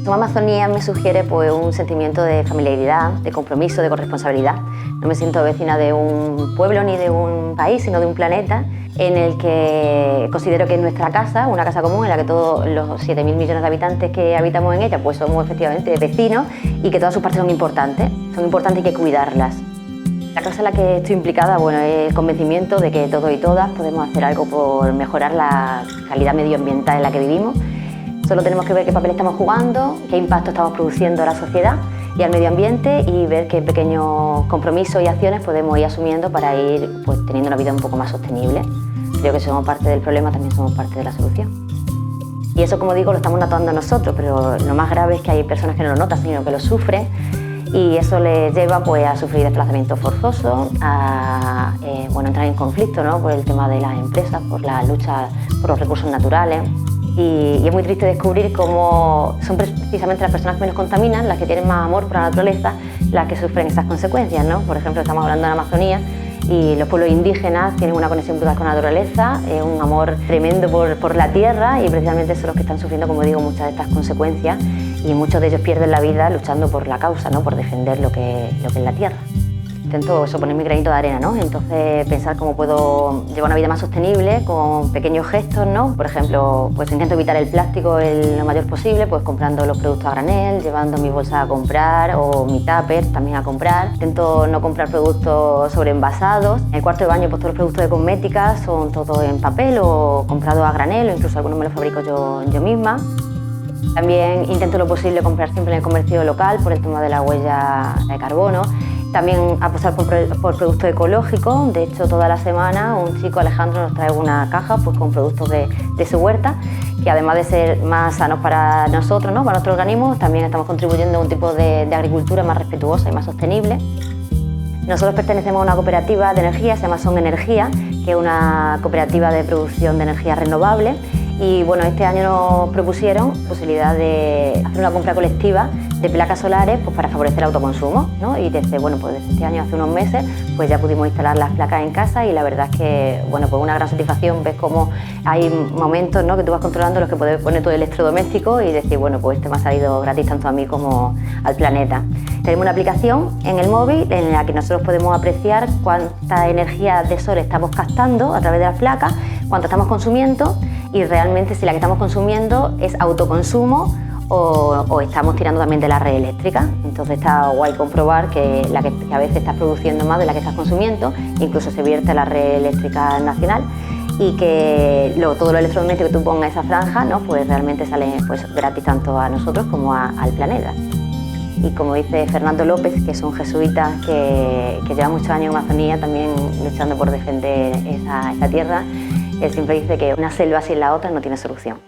Toma Amazonía me sugiere pues, un sentimiento de familiaridad, de compromiso, de corresponsabilidad. No me siento vecina de un pueblo ni de un país, sino de un planeta en el que considero que es nuestra casa, una casa común en la que todos los 7.000 millones de habitantes que habitamos en ella pues somos efectivamente vecinos y que todas sus partes son importantes y hay que cuidarlas. La causa en la que estoy implicada bueno, es el convencimiento de que todos y todas podemos hacer algo por mejorar la calidad medioambiental en la que vivimos. Solo tenemos que ver qué papel estamos jugando, qué impacto estamos produciendo a la sociedad y al medio ambiente y ver qué pequeños compromisos y acciones podemos ir asumiendo para ir pues, teniendo una vida un poco más sostenible. Creo que si somos parte del problema, también somos parte de la solución. Y eso, como digo, lo estamos notando nosotros, pero lo más grave es que hay personas que no lo notan, sino que lo sufren y eso les lleva pues, a sufrir desplazamientos forzosos, a entrar en conflicto, ¿no? Por el tema de las empresas, por la lucha por los recursos naturales. Y es muy triste descubrir cómo son precisamente las personas que menos contaminan, las que tienen más amor por la naturaleza, las que sufren esas consecuencias, ¿no? Por ejemplo, estamos hablando de la Amazonía y los pueblos indígenas tienen una conexión brutal con la naturaleza, un amor tremendo por la tierra y precisamente son los que están sufriendo, como digo, muchas de estas consecuencias y muchos de ellos pierden la vida luchando por la causa, ¿no? Por defender lo que es la tierra. Intento poner mi granito de arena, ¿no? Entonces pensar cómo puedo llevar una vida más sostenible con pequeños gestos, ¿no? Por ejemplo, pues intento evitar el plástico lo mayor posible, pues comprando los productos a granel, llevando mi bolsa a comprar o mi tupper también a comprar. Intento no comprar productos sobreenvasados. En el cuarto de baño pues todos los productos de cosmética son todos en papel o comprados a granel o incluso algunos me los fabrico yo misma. También intento lo posible comprar siempre en el comercio local por el tema de la huella de carbono. También apostar por productos ecológicos. De hecho, toda la semana un chico, Alejandro, nos trae una caja pues, con productos de su huerta, que además de ser más sanos para nosotros, ¿no? Para nuestro organismo, también estamos contribuyendo a un tipo de agricultura más respetuosa y más sostenible. Nosotros pertenecemos a una cooperativa de energía, se llama Son Energía, que es una cooperativa de producción de energía renovable. Y bueno, este año nos propusieron la posibilidad de hacer una compra colectiva de placas solares pues, para favorecer el autoconsumo, ¿no? Y desde este año, hace unos meses, pues ya pudimos instalar las placas en casa y la verdad es que, bueno, pues una gran satisfacción. Ves cómo hay momentos, ¿no? Que tú vas controlando los que puedes poner tu electrodoméstico y decir, bueno, pues este me ha salido gratis tanto a mí como al planeta. Tenemos una aplicación en el móvil en la que nosotros podemos apreciar cuánta energía de sol estamos captando a través de las placas, cuánto estamos consumiendo y realmente si la que estamos consumiendo es autoconsumo o estamos tirando también de la red eléctrica. Entonces está guay comprobar que a veces estás produciendo más de la que estás consumiendo, incluso se vierte a la red eléctrica nacional y que todo lo electrodoméstico que tú pongas en esa franja, ¿no? Pues realmente sale pues, gratis tanto a nosotros como al planeta. Y como dice Fernando López, que es un jesuita que lleva muchos años en Amazonía también luchando por defender esa tierra, él siempre dice que una selva sin la otra no tiene solución.